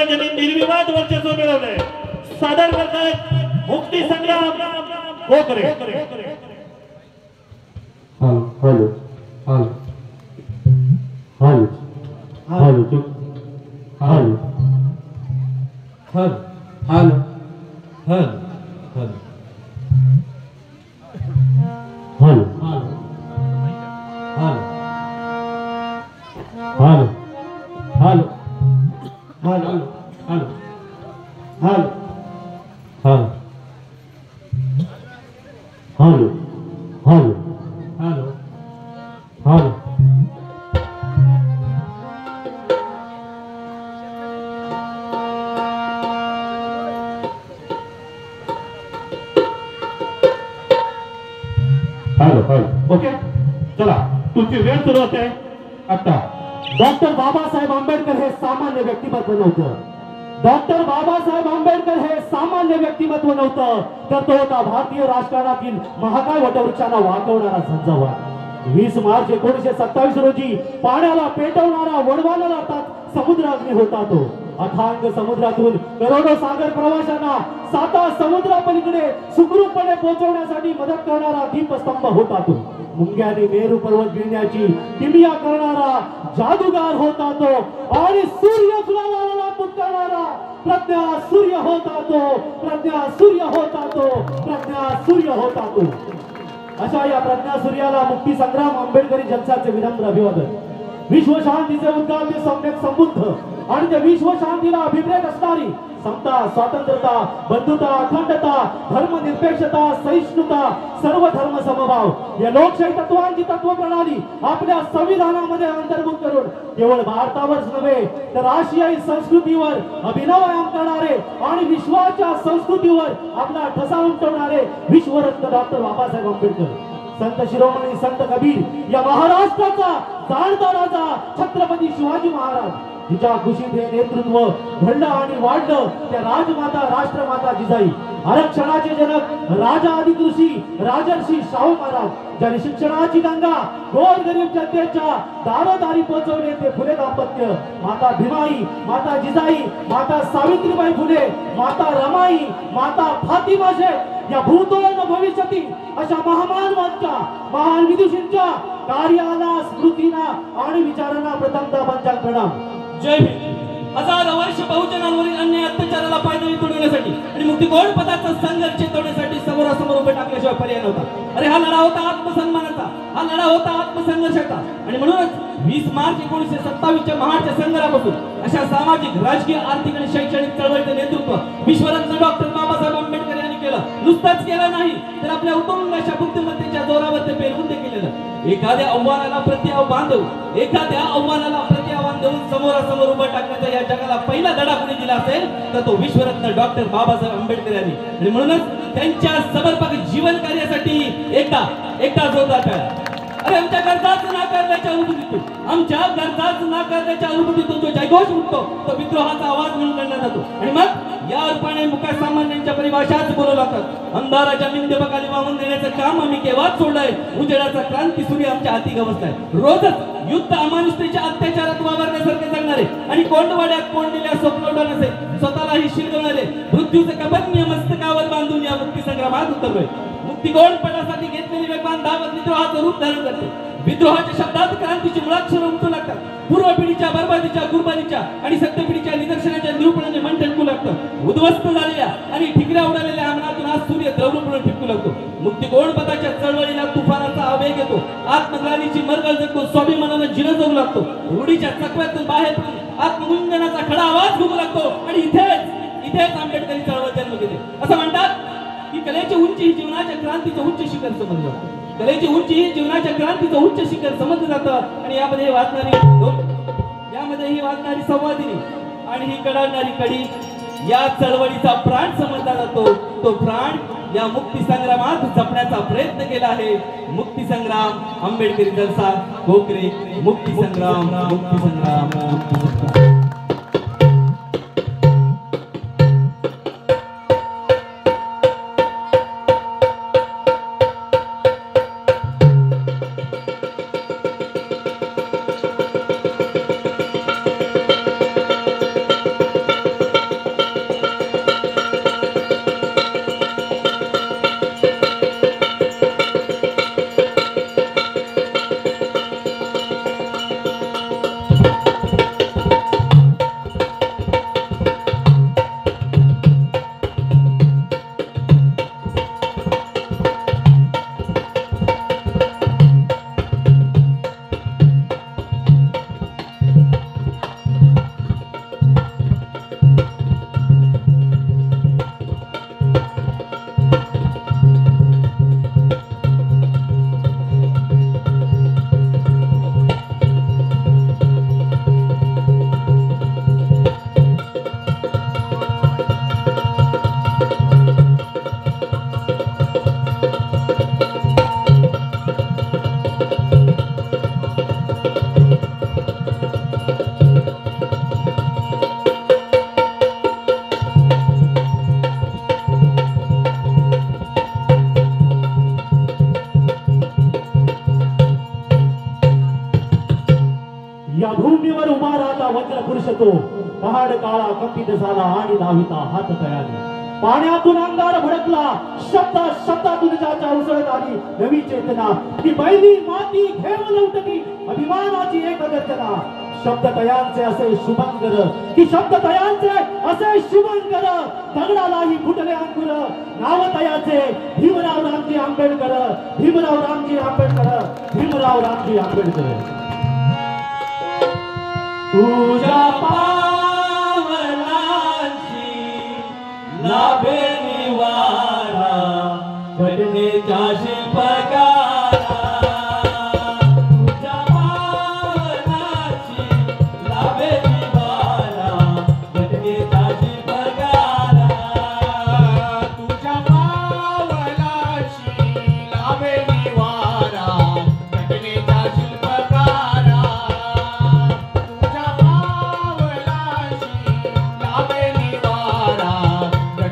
ज्यांनी निर्विवाद वर्चस्व मिळवले सादर करतायत मुक्ती संग्राम Gokhare. Hello hello hello hello चुप hello hello hello hello hello hello hello hello hello hello hello hello hello hello hello hello hello okay चला तुमची वेळ सुरू होते आता। डॉक्टर बाबासाहेब आंबेडकर हे सामान्य व्यक्तिमत्व नव्हतं। डॉक्टर बाबासाहेब आंबेडकर हे सामान्य व्यक्तिमत्व नव्हतं, तर तो होता भारतीय राजकारणातील महाकाय वटवृक्षाला वाकवणारा झंझावात। 20 मार्च 1927 रोजी पाण्याला पेटवणारा वडवालाला समुद्राग्नी होता तो। अथांग समुद्रातून करोडो सागर प्रवाशांना 7 समुद्रापलीकडे सुखरूपपणे पोहोचवण्यासाठी मदत करणारा दीपस्तंभ होता तो। मुंग्याने मेरू पर्वत गिळण्याची किमया करणारा जादूगार होता तो। आणि सूर्य फुलाला पुकारणारा प्रज्ञा सूर्य होता तो। प्रज्ञा सूर्य होता तो। प्रज्ञा सूर्य होता तो। अशा या प्रज्ञा सूर्याला मुक्ती संग्राम आंबेडकरी जनसाचे विनम्र अभिवादन। विश्व शांतीचे उद्गार ते सम्यक संबुद्ध आणि त्या विश्व शांतीला अभिप्रेत असणारी समता, स्वातंत्र्यता, बंधुता, अखंडता, धर्मनिरपेक्षता, सहिष्णुता, सर्व धर्म समभाव या लोकशाही तत्वांची तत्व प्रणाली आपल्या संविधानामध्ये अंतर्भूत करून केवळ भारतावरच नव्हे तर आशियाई संस्कृतीवर अभिनव आयाम करणारे आणि विश्वाच्या संस्कृतीवर आपला ठसा उमटवणारे विश्वरत्न डॉक्टर बाबासाहेब आंबेडकर, संत शिरोमणी संत कबीर या महाराष्ट्राचा जाणता राजा छत्रपती शिवाजी महाराज, जिच्या कुशीत हे नेतृत्व घडलं आणि वाढलं त्या राजमाता राष्ट्रमाता जिजाई, आरक्षणाचे जनक राजा आदिकृषी राजर्षी शाहू महाराज, ज्यांनी शिक्षणाची गंगा गोरगरीब जनतेच्या दारोदारी पोहोचवले ते फुले दाम्पत्य, माता भीमाई, माता जिजाई, माता सावित्रीबाई फुले, माता रमाई, माता फातिमा शेख या भूतो न भविष्यती अशा महामानवांच्या महान विदुषींच्या कार्याला, स्मृतीला आणि विचारांना प्रथमतः पंचांग प्रणाम। जय भीम। हजारो वर्ष बहुजनांवरील अन्याय अत्याचाराला पायदळी तोडण्यासाठी आणि मुक्तीकोण पदाचा संघर्ष तोडण्यासाठी समोरासमोर उभे टाकल्याशिवाय पर्याय नव्हता। अरे हा लढा होता आत्मसन्मानाचा, हा लढा होता आत्मसंघर्षाचा। आणि म्हणूनच 20 मार्च 1927च्या महाडच्या संघर्षापासून अशा सामाजिक, राजकीय, आर्थिक आणि शैक्षणिक चळवळीचे नेतृत्व विश्वरत्न डॉक्टर बाबासाहेब आंबेडकर यांनी केलं। नुसताच केलं नाही तर आपल्या उत्तुंग अशा बुद्धिमत्तेच्या जोरावर ते पेलवून देखील केलं। एखाद्या आव्हानाला प्रत्याव्हान देऊन, एखाद्या आव्हानाला प्रत्याव्हान देऊन समोरासमोर उभं टाकण्याचा या जगाला पहिला धडा कोणी दिला असेल तर तो विश्वरत्न डॉक्टर बाबासाहेब आंबेडकर यांनी। आणि म्हणूनच त्यांच्या समर्पक जीवन कार्यासाठी एकदा जोरदार टाळ्या। अरे आमच्या गरजाच नाकारल्याच्या अनुभूतीतून, आमच्या गरजाच नाकारल्याच्या अनुभूतीतून जो जयघोष उठतो तो विद्रोहाचा आवाज म्हणून गणला जातो। आणि मग या रूपाने मुख्य सामान्यांच्या परिभाषाच बोलू लागतात। अंधाराच्या निंदपकाली वाहून देण्याचं काम आम्ही केव्हाच सोडलंय। उजेडाचा क्रांती सूर्य आमच्या हाती गवसलाय। रोजच युद्ध अमानुषतेच्या अत्याचारात वावरण्यासारखे जगणारे आणि कोंडवाड्यात कोंडलेल्या स्वप्नोटाने स्वतःलाही शिरवणारे मृत्यूचे कबंध मस्तकावर बांधून या मुक्ती संग्रामात उतरलोय। मुक्तीकोण पदासाठी घेतलेली वेगवान धावत विद्रोहाचं रूप धारण करते। विद्रोहाच्या शब्दात क्रांतीची मुळाक्षर उमटू लागतात। पूर्व पिढीच्या बर्बादीच्या, कुर्बानीच्या आणि सत्य पिढीच्या निदर्शनाच्या निरूपणाने मन ठणकू लागतं। उद्ध्वस्त झालेल्या आणि ठिकऱ्या उडालेल्या अंगणातून आज सूर्य द्रवरूपणे ठिपकू लागतो। मुक्तीकोण पदाच्या चळवळीला तुफानाचा आवेग येतो। आत्मग्लानीची मरगळ जगतो, स्वाभिमानानं जिरं जगू लागतो। रूढीच्या चकव्यातून बाहेर पडून आत्मगुंजनाचा खडा आवाज घुमू लागतो। आणि इथेच आंबेडकरी चळवळ जन्म घेते। असं म्हणतात की कलेची उंची ही जीवनाच्या क्रांतीचं उच्च शिखर समजलं जातं। कलेची उंची ही जीवनाच्या क्रांतीचं उच्च शिखर समजलं जातं। आणि यामध्ये ही वाचणारी संवादिनी आणि ही कडाडणारी कडी या चळवळीचा प्राण समजला जातो। तो प्राण या मुक्ती संग्रामात जपण्याचा प्रयत्न केला आहे। मुक्ती संग्राम आंबेडकरी जलसा गोखरे, मुक्ती संग्राम, मुक्ती संग्राम, मुक्ती संग्राम। मात्र पुरुष तो पहाड काळा कंपित झाला आणि धाविता हात तयारी पाण्यातून अंगार भडकला शब्दातून ज्याच्या उसळत आली नवी चेतना ती पहिली माती घेऊन उठली अभिमानाची एक गर्जना शब्द तयांचे असे शुभंकर की शब्द तयांचे असे शुभंकर दगडालाही फुटले अंकुर नाव तयाचे भीमराव रामजी आंबेडकर भीमराव रामजी आंबेडकर भीमराव रामजी आंबेडकर तुझ्या पावलांची लाभे निवारा घटनेच्या शिल्पकारा तुझ्या पावलांची लाभे निवारा घटनेच्या शिल्पकारा तुझ्या पावलाची लाभे निवारा घटनेचा शिल्पकारा तुझ्या पावलाची लाभे निवारा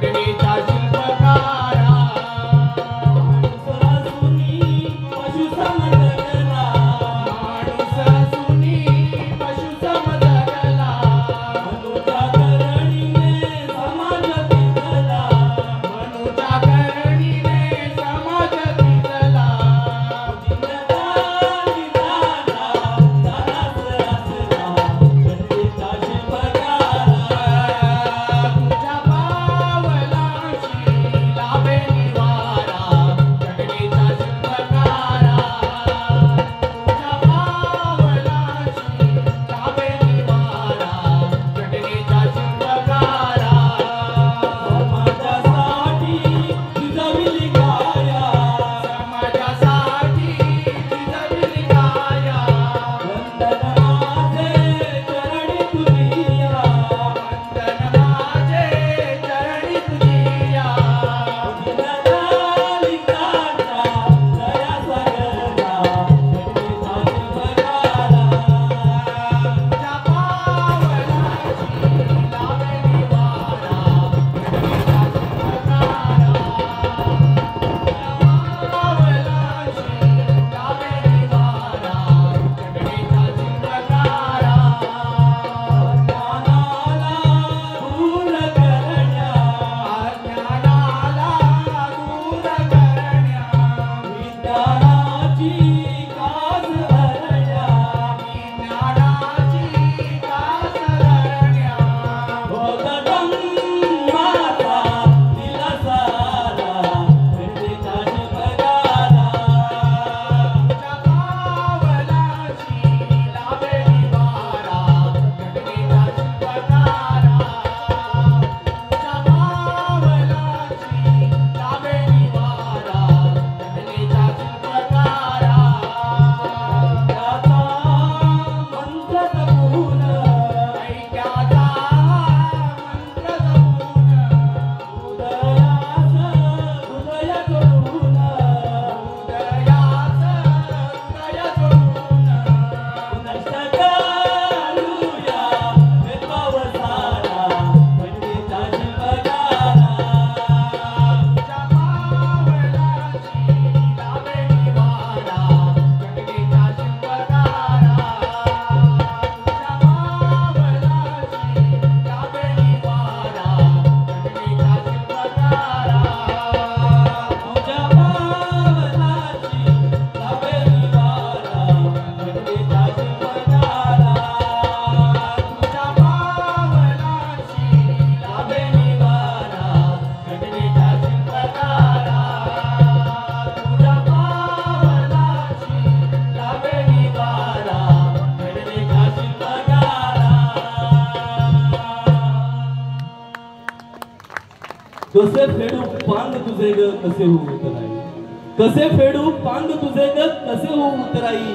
घटनेचा शिल्पकारा कसे फेडू पांग तुझे ग कसे हो उतराई कसे फेडू पांग तुझे ग कसे हो उतराई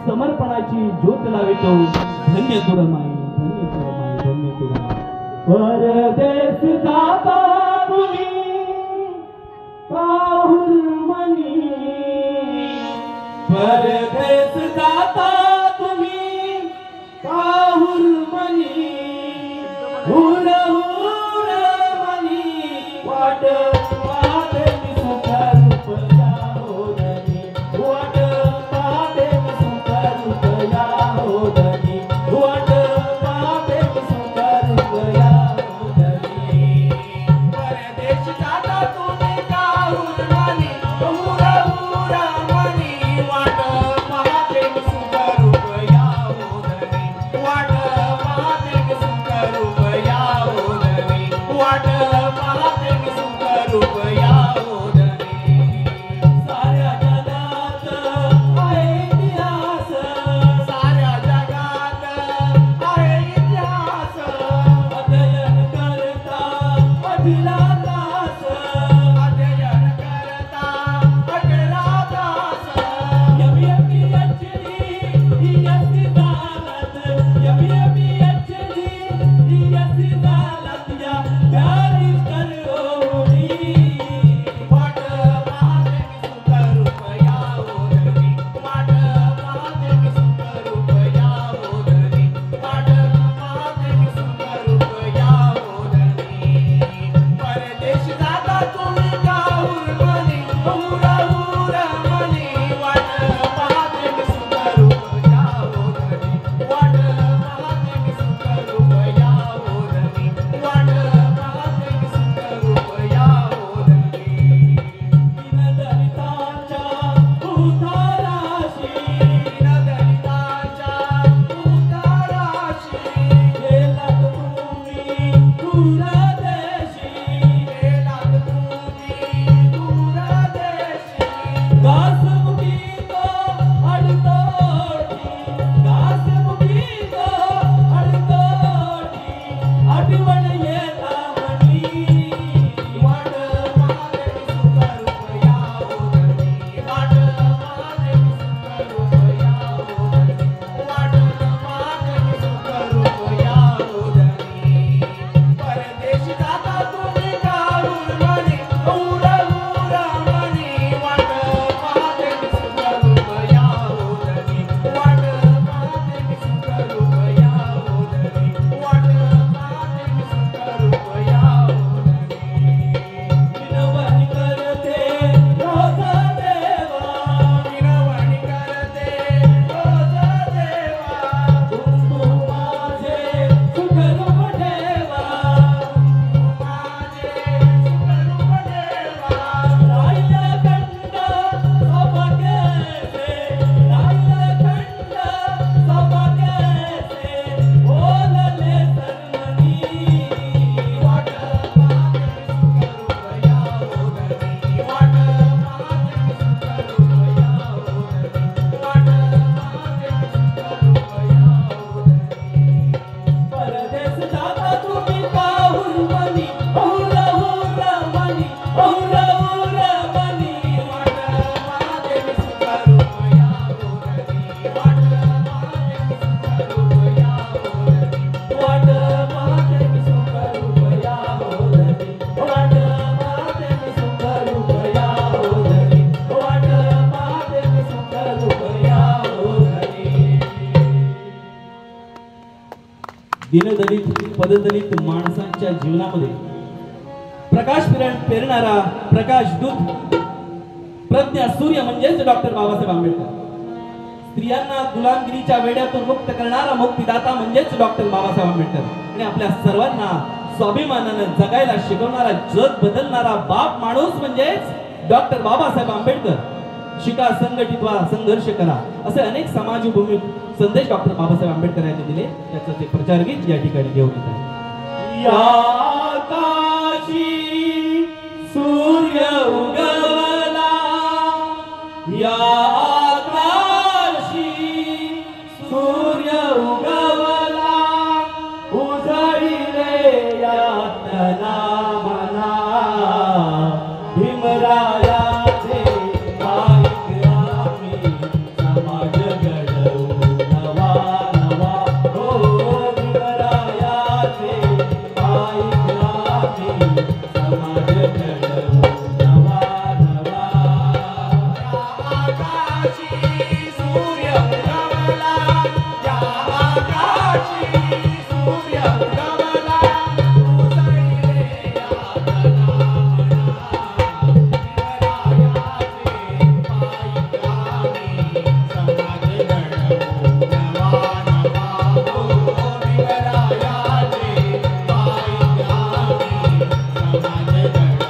समर्पणाची ज्योत लावितो धन्य तुरमाई धन्य तुरमाई धन्य तुरमाई परदेश जाता तुम्ही पाहुणमणी परदेश जाता तुम्ही पाहुणमणी हुर हुर मनी वाट पाहते मी सुख रूप या होदनी वाट पाहते मी सुख रूप या होदनी वाट पाहते दीनदलित पददलित माणसांच्या जीवनामध्ये प्रकाश पेरणारा प्रकाश दूत प्रज्ञा सूर्य म्हणजेच डॉक्टर बाबासाहेब आंबेडकर. स्त्रियांना गुलामगिरीच्या वेड्यातून मुक्त करणारा मुक्तिदाता म्हणजेच डॉक्टर बाबासाहेब आंबेडकर. आणि आपल्या सर्वांना स्वाभिमानानं जगायला शिकवणारा जग बदलणारा बाप माणूस म्हणजेच डॉक्टर बाबासाहेब आंबेडकर. शिका, संघटित व्हा, संघर्ष करा असे अनेक समाजभूमी संदेश डॉक्टर बाबासाहेब आंबेडकर यांनी दिले. त्याचं ते प्रचार गीत या ठिकाणी घेऊन येत आहे. या आकाशी सूर्य उगवला, या आकाशी सूर्य उगवला, उजळीले यातना मना, भीमरायाचे पायी आम्ही समाज घडवू नवा नवा. हो भीमरायाचे पायी आम्ही समाज घडवू नवा नवा. आकाशी सूर्य उगवला, या आकाशी सूर्य उगवला, उजळीले यातना मना, भीमरायाचे पायी आम्ही समाज घडवू नवा नवा. हो भीमरायाचे पायी आम्ही समाज घडवू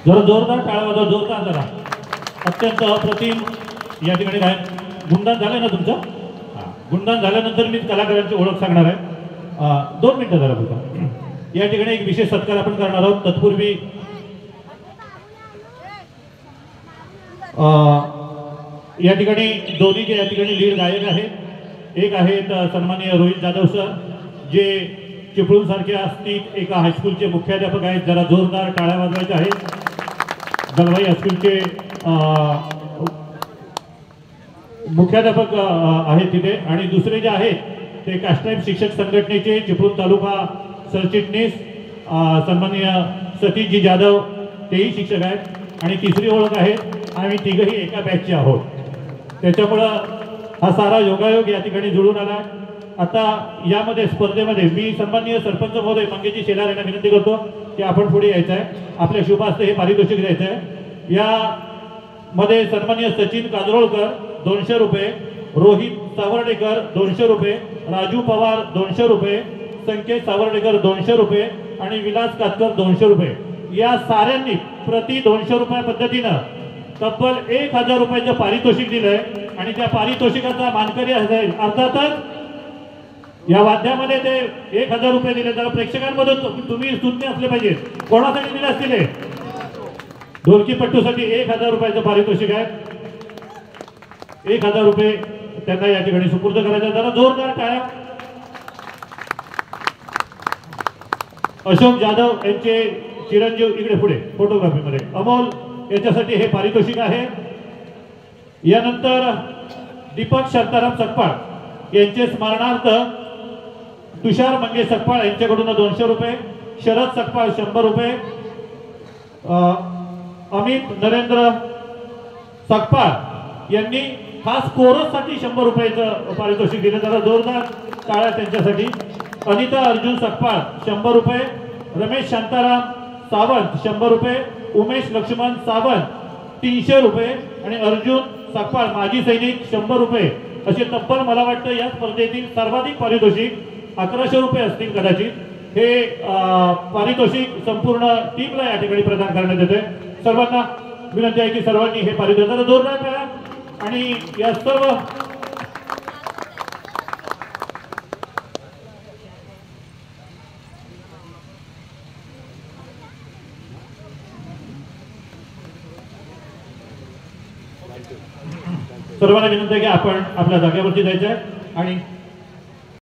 जरा जोरदार टाळ्या वाजवा, जोरदार जरा. अत्यंत अप्रतिम या ठिकाणी काय गुणगान झालं ना तुमचं? हां, गुणगान झाल्यानंतर मी कलाकारांची ओळख सांगणार आहे. 2 मिनिटं जरा बघा. या ठिकाणी एक विशेष सत्कार आपण करणार आहोत. तत्पूर्वी या ठिकाणी दोन्ही जे या ठिकाणी लीड गायक आहेत, एक आहेत सन्माननीय रोहित जाधव सर, जे चिपळूण सारख्या स्थित एका हायस्कूलचे मुख्याध्यापक आहेत. जरा जोरदार टाळ्या वाजवायच्या आहेत. दलवाई हायस्कूलचे मुख्याध्यापक आहेत तिथे. आणि दुसरे जे आहेत ते काष्टाईम शिक्षक संघटनेचे चिपळूण तालुका सरचिटणीस सन्माननीय सतीशजी जाधव, तेही शिक्षक आहेत. आणि तिसरी ओळख आहे, आम्ही तिघही एका बॅचचे आहोत. त्याच्यामुळं हा सारा योगायोग या ठिकाणी जुळून आला. आता यामध्ये स्पर्धेमध्ये मी सन्माननीय सरपंच महोदय मंगेशजी शेलार यांना विनंती करतो की आपण पुढे यायचं आहे. आपल्या शुभ हस्ते हे पारितोषिक द्यायचं आहे. यामध्ये सन्माननीय सचिन काजरोळकर 200 रुपये, रोहित सावर्डेकर 200 रुपये, राजू पवार 200 रुपये, संकेत सावर्डेकर 200 रुपये आणि विलास कातकर 200 रुपये. या साऱ्यांनी प्रति 200 रुपया पद्धतीनं तब्बल 1000 रुपयाचं पारितोषिक दिलंय. आणि त्या पारितोषिकाचा मानकरी असेल अर्थातच या वाद्यामध्ये ते 1000 रुपये दिले. तर प्रेक्षकांमधून तुम्ही सुज्ञ असले पाहिजे. कोणासाठी दिले असतील? ढोलकीपट्टूसाठी 1000 रुपयाचं पारितोषिक आहे. 1000 रुपये त्यांना या ठिकाणी सुपूर्द करायचा. जरा जोरदार टाळ्या. अशोक जाधव यांचे चिरंजीव इकडे पुढे फोटोग्राफीमध्ये अमोल याच्यासाठी हे पारितोषिक आहे. यानंतर दीपक शांताराम सकपाळ यांचे स्मरणार्थ तुषार मंगेश सकपाळ यांच्याकडून 200 रुपये, शरद सकपाळ 100 रुपये, अमित नरेंद्र सकपाळ यांनी खास कोरससाठी 100 रुपयाचं पारितोषिक दिलं. जरा जोरदार टाळ्या त्यांच्यासाठी. अनिता अर्जुन सकपाळ 100 रुपये, रमेश शांताराम सावंत 100 रुपये, उमेश लक्ष्मण सावंत 300 रुपये आणि अर्जुन सकपाळ माजी सैनिक 100 रुपये. असे तब्बल मला वाटतं या स्पर्धेतील सर्वाधिक पारितोषिक 1100 रुपये असतील कदाचित. हे पारितोषिक संपूर्ण टीमला या ठिकाणी प्रदान करण्यात येते. सर्वांना विनंती आहे की सर्वांनी हे पारितोषिक जोरदार करा. आणि या सर्व सर्वांना विनंती आहे की आपण आपल्या जागेवरती जायचं आहे आणि